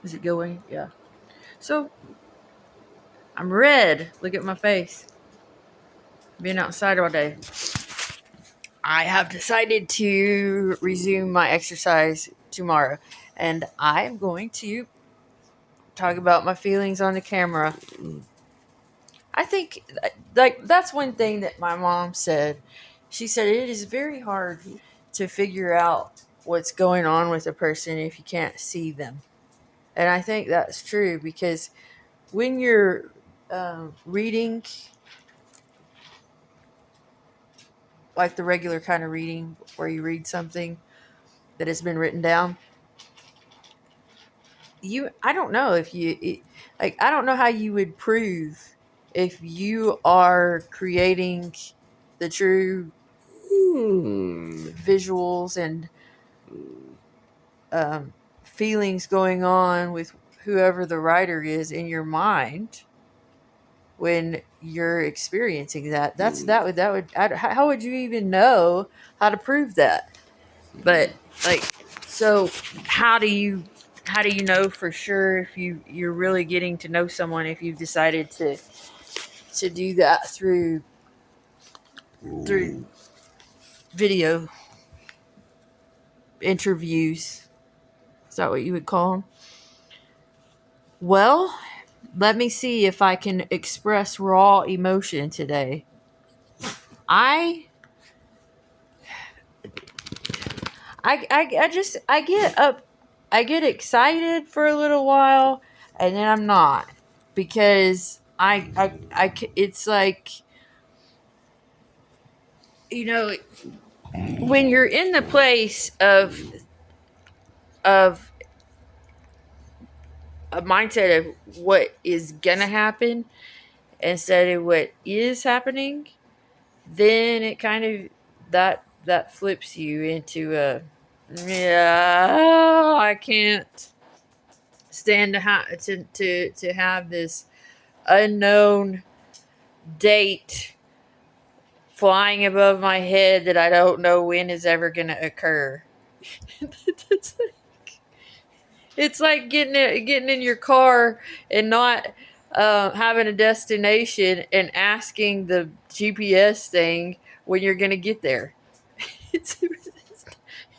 Is it going? Yeah. So I'm red. Look at my face. Being outside all day. I have decided to resume my exercise tomorrow, and I am going to talk about my feelings on the camera. I think like that's one thing that my mom said. She said it is very hard to figure out what's going on with a person if you can't see them. And I think that's true because when you're reading, like the regular kind of reading where you read something that has been written down, I don't know if like I don't know how you would prove if you are creating the true visuals and feelings going on with whoever the writer is in your mind when you're experiencing that. How would you even know how to prove that? But like, so how do you know for sure if you're really getting to know someone if you've decided to do that through video interviews? Is that what you would call them? Well, let me see if I can express raw emotion today. I I get up, I get excited for a little while, and then I'm not because it's like, you know, when you're in the place of a mindset of what is gonna happen instead of what is happening, then it kind of that flips you into a, yeah, I can't stand to have this unknown date flying above my head that I don't know when is ever going to occur. it's, like, it's like getting in your car and not having a destination and asking the GPS thing when you're going to get there. It's,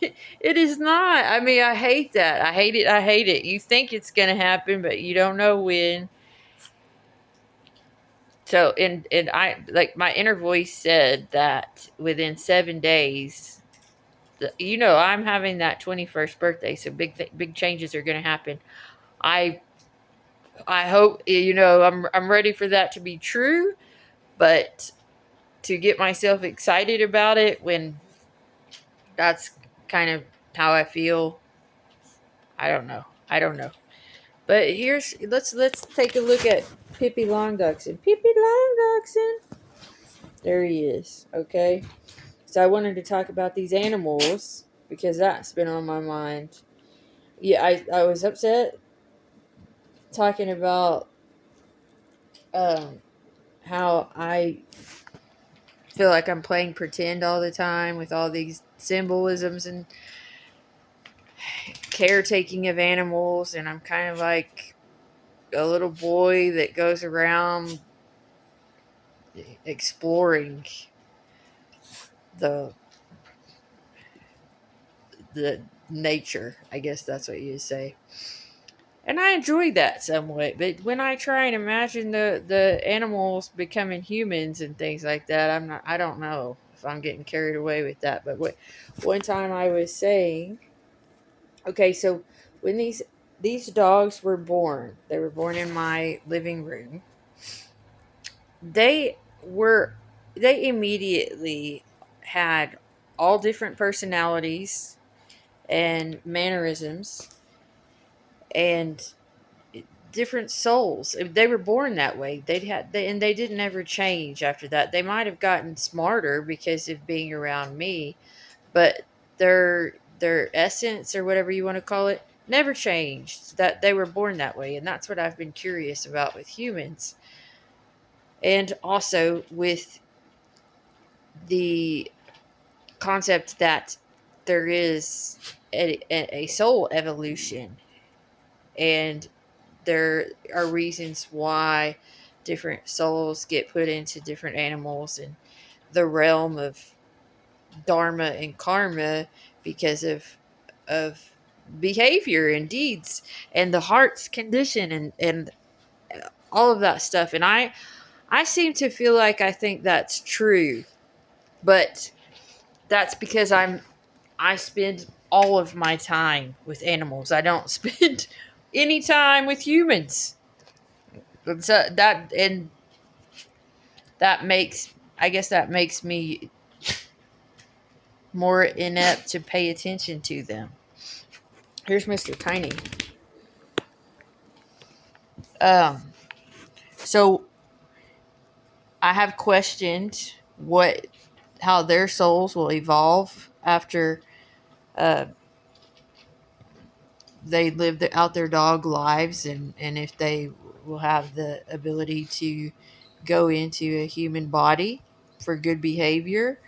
it is not. I mean, I hate that. I hate it. I hate it. You think it's going to happen, but you don't know when. So, and I like my inner voice said that within 7 days, I'm having that 21st birthday, so big changes are going to happen. I I hope I'm ready for that to be true, but to get myself excited about it when that's kind of how I feel, I don't know. I don't know. But let's take a look at Pippi Longduxon. Pippi Longduxon. There he is. Okay. So I wanted to talk about these animals because that's been on my mind. Yeah, I was upset talking about um, how I feel like I'm playing pretend all the time with all these symbolisms and caretaking of animals, and I'm kind of like a little boy that goes around exploring the the nature. I guess that's what you say. And I enjoy that somewhat, but when I try and imagine the animals becoming humans and things like that, I don't know if I'm getting carried away with that. But one time I was saying, okay, so when these dogs were born, they were born in my living room. They were they immediately had all different personalities and mannerisms and different souls. They were born that way. And they didn't ever change after that. They might have gotten smarter because of being around me, but their essence or whatever you want to call it never changed. That they were born that way, and that's what I've been curious about with humans, and also with the concept that there is a soul evolution. and there are reasons why different souls get put into different animals and the realm of dharma and karma because of behavior and deeds and the heart's condition and all of that stuff. And I seem to feel like I think that's true, but that's because I spend all of my time with animals. I don't spend any time with humans. And so that makes, I guess that makes me more inept to pay attention to them. Here's Mr. Tiny. Um so I have questioned how their souls will evolve after uh, they live out their dog lives, and if they will have the ability to go into a human body for good behavior.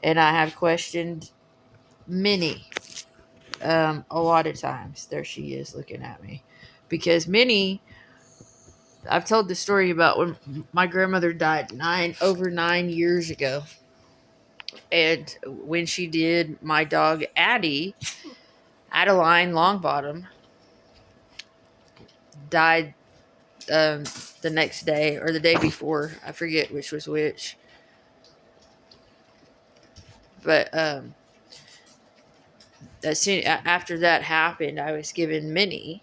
And I have questioned Minnie a lot of times. There she is looking at me. Because Minnie, I've told the story about when my grandmother died over 9 years ago. And when she did, my dog Addie, Adeline Longbottom, died the next day or the day before. I forget which was which. But as soon after that happened, I was given Minnie,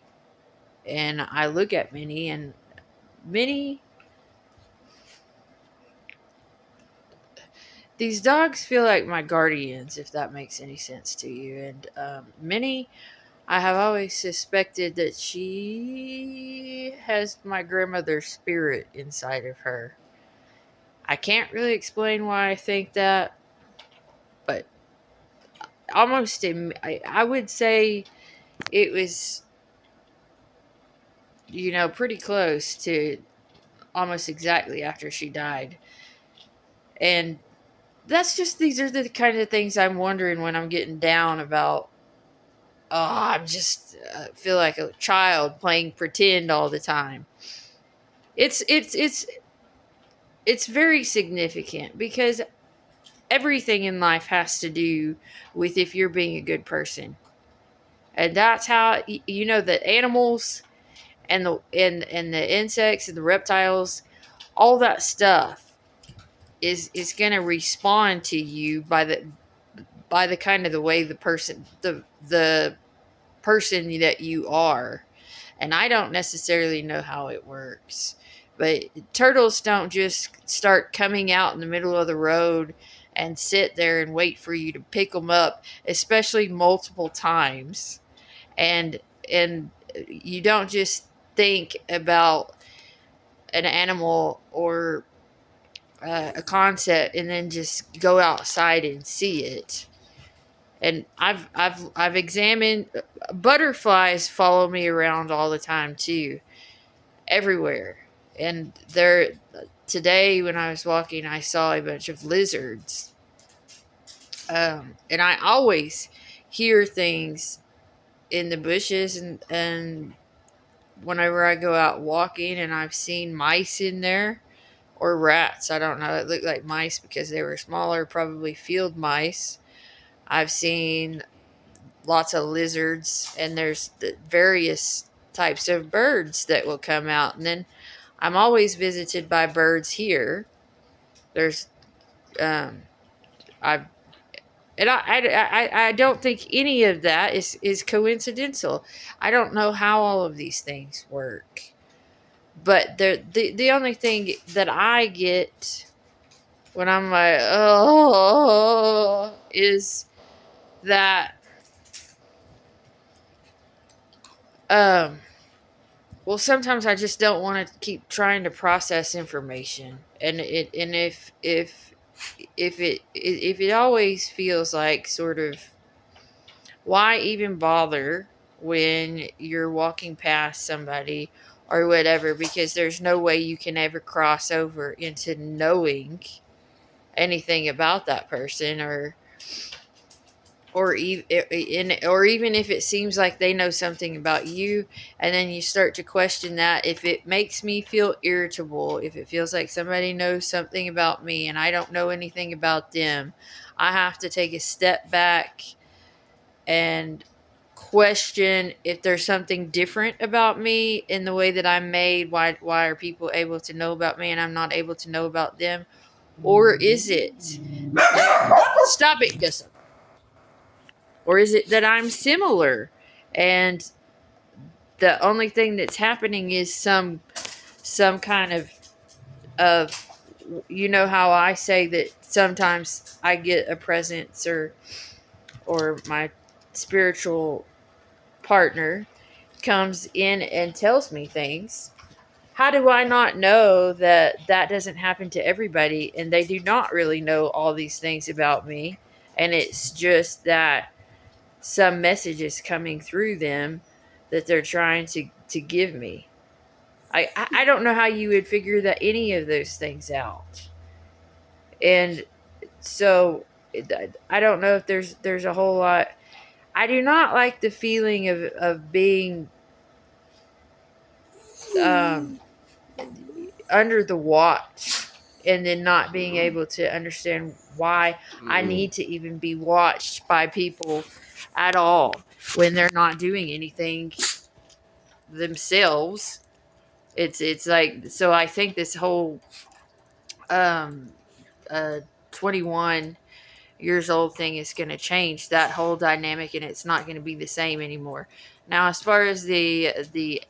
and I look at Minnie, and Minnie. These dogs feel like my guardians, if that makes any sense to you. And Minnie, I have always suspected that she has my grandmother's spirit inside of her. I can't really explain why I think that, but almost, I would say it was, pretty close to almost exactly after she died. And these are the kind of things I'm wondering when I'm getting down about. Oh, I'm just feel like a child playing pretend all the time. It's very significant because everything in life has to do with if you're being a good person, and that's how the animals and the insects and the reptiles, all that stuff is going to respond to you by the kind of the way the person that you are. And I don't necessarily know how it works. But turtles don't just start coming out in the middle of the road and sit there and wait for you to pick them up, especially multiple times. And and you don't just think about an animal or a concept and then just go outside and see it. And I've examined butterflies follow me around all the time too, everywhere. And there today when I was walking, I saw a bunch of lizards. And I always hear things in the bushes, and whenever I go out walking, and I've seen mice in there or rats. I don't know. It looked like mice because they were smaller, probably field mice. I've seen lots of lizards, and there's the various types of birds that will come out. And then I'm always visited by birds here. There's um I've and I don't think any of that is coincidental. I don't know how all of these things work. But the only thing that I get when I'm like, oh, is that um well, sometimes I just don't want to keep trying to process information. And if it always feels like sort of, why even bother when you're walking past somebody or whatever, because there's no way you can ever cross over into knowing anything about that person, or even if it seems like they know something about you, and then you start to question that. If it makes me feel irritable, if it feels like somebody knows something about me and I don't know anything about them, I have to take a step back and question if there's something different about me in the way that I'm made. Why are people able to know about me and I'm not able to know about them? Or is it, stop it, Gustav. Or is it that I'm similar and the only thing that's happening is some kind of you know how I say that sometimes I get a presence, or my spiritual partner comes in and tells me things. How do I not know that that doesn't happen to everybody and they do not really know all these things about me, and it's just that some message is coming through them that they're trying to give me. I don't know how you would figure that any of those things out. And so I don't know if there's a whole lot. I do not like the feeling of being um, under the watch and then not being able to understand why I need to even be watched by people at all when they're not doing anything themselves. It's like, so I think this whole um 21 years old thing is going to change that whole dynamic, and it's not going to be the same anymore. Now, as far as the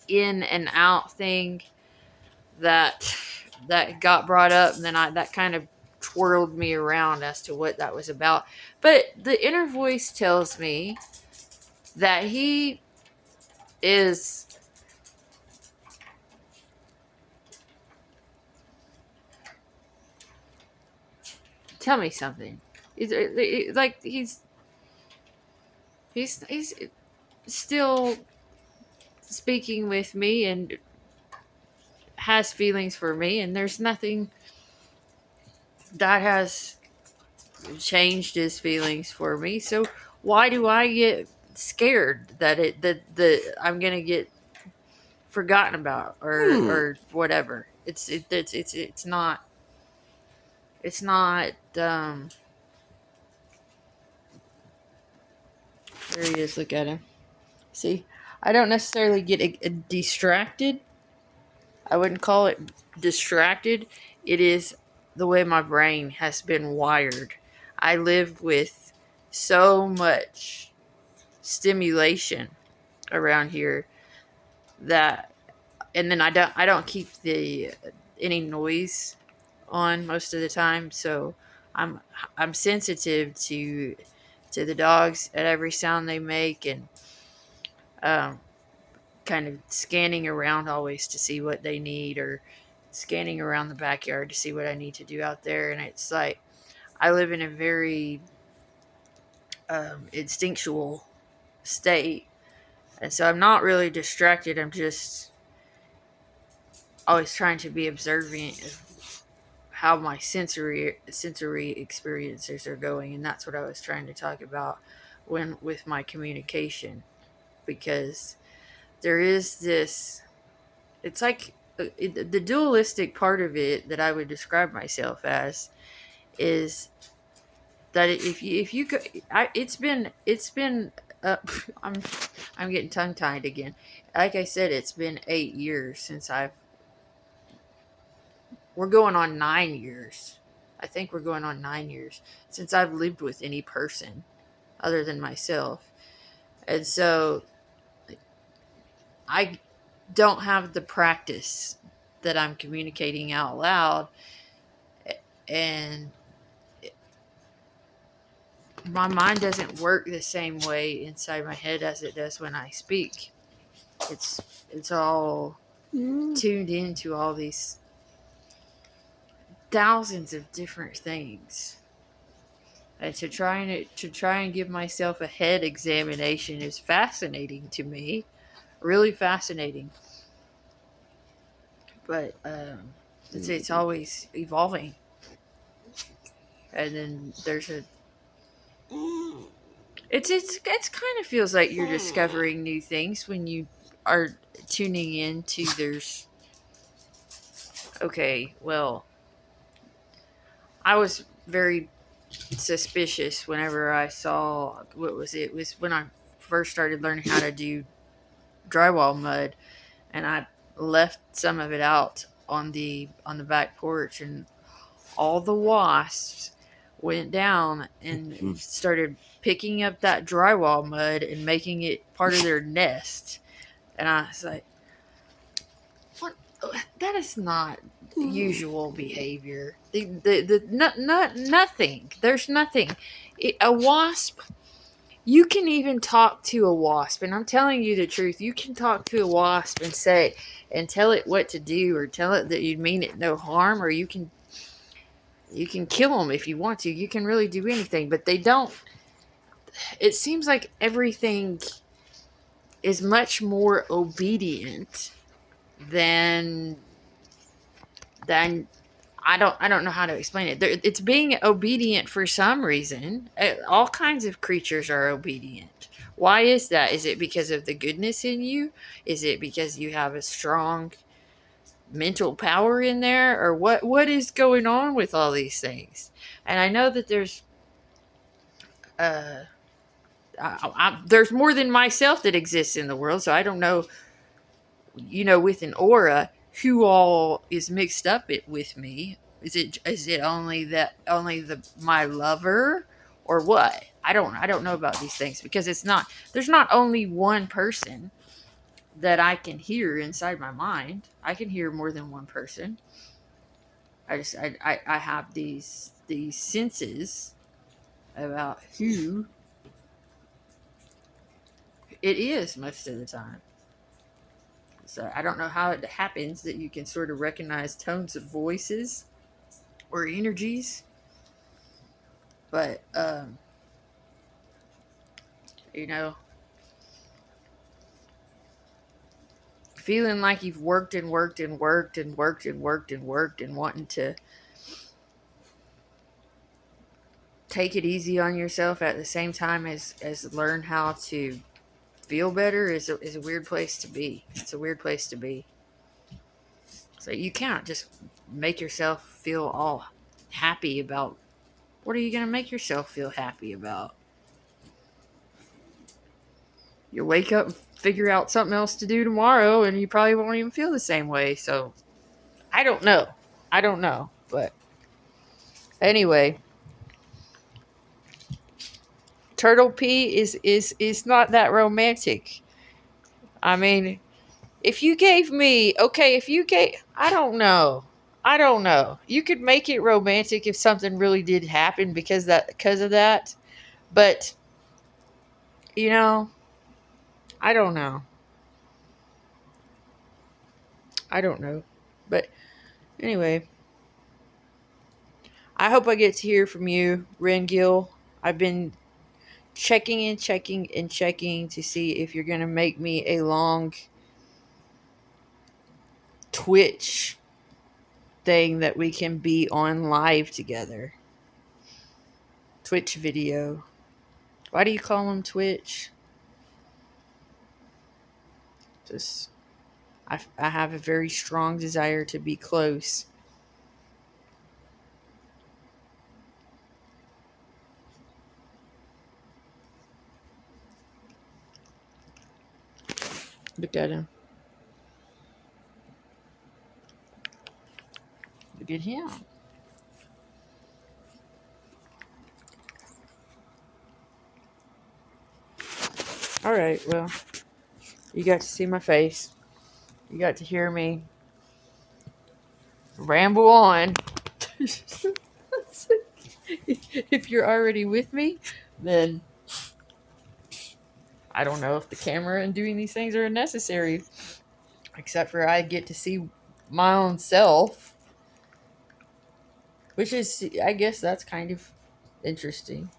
in and out thing that got brought up, and then that kind of twirled me around as to what that was about. But the inner voice tells me that he is, tell me something. Like he's still speaking with me and has feelings for me, and there's nothing that has changed his feelings for me. So why do I get scared that I'm gonna get forgotten about, or whatever? It's not, it's not there he is, look at him. See, I don't necessarily get distracted. I wouldn't call it distracted. It is the way my brain has been wired. I live with so much stimulation around here that, and then I don't keep the any noise on most of the time, so I'm I'm sensitive to the dogs at every sound they make, and um, kind of scanning around always to see what they need, or scanning around the backyard to see what I need to do out there. And it's like I live in a very instinctual state, and so I'm not really distracted. I'm just always trying to be observant of how my sensory experiences are going, and that's what I was trying to talk about when with my communication, because there is this, it's like the dualistic part of it that I would describe myself as is that if you go, it's been I'm I'm getting tongue tied again. Like I said, it's been 8 years since we're going on 9 years. I think we're going on 9 years since I've lived with any person other than myself. And so I don't have the practice that I'm communicating out loud, and my mind doesn't work the same way inside my head as it does when I speak. It's all tuned into all these thousands of different things. And to try and give myself a head examination is fascinating to me, really fascinating. But it's always evolving. And then there's a It's kind of feels like you're discovering new things when you are tuning in to there's okay, well, I was very suspicious whenever I saw what was it? It was when I first started learning how to do drywall mud, and I left some of it out on the back porch, and all the wasps went down and started picking up that drywall mud and making it part of their nest. And I was like, what? That is not usual behavior. Nothing. There's nothing. A wasp, you can even talk to a wasp, and I'm telling you the truth. You can talk to a wasp and tell it what to do, or tell it that you mean it no harm, or you can kill them if you want to. You can really do anything, but they don't. It seems like everything is much more obedient than than I don't know how to explain it. It's being obedient for some reason. All kinds of creatures are obedient. Why is that? Is it because of the goodness in you? Is it because you have a strong mental power in there, or what is going on with all these things? And I know that uh there's more than myself that exists in the world, so I don't know, with an aura, who all is mixed up it with me. Is it only the my lover, or what? I don't know about these things, because there's not only one person that I can hear inside my mind. I can hear more than one person. I have these senses about who it is most of the time. So I don't know how it happens that you can sort of recognize tones of voices or energies, but you know, feeling like you've worked and worked and worked and worked and worked and worked and wanting to take it easy on yourself at the same time as learn how to feel better is a weird place to be. It's a weird place to be. So you can't just make yourself feel all happy about. What are you going to make yourself feel happy about? You wake up and figure out something else to do tomorrow, and you probably won't even feel the same way. So I don't know. I don't know. But anyway, Turtle Pee is not that romantic. I mean, if you gave, I don't know. You could make it romantic if something really did happen because of that. But you know, I don't know. I don't know. But anyway, I hope I get to hear from you, Ren Gill. I've been checking and checking and checking to see if you're going to make me a long Twitch thing that we can be on live together. Twitch video. Why do you call them Twitch? Just, I have a very strong desire to be close. Look at him. Look at him. All right, well, you got to see my face. You got to hear me ramble on. If you're already with me, then I don't know if the camera and doing these things are necessary. Except for I get to see my own self. Which is, I guess that's kind of interesting.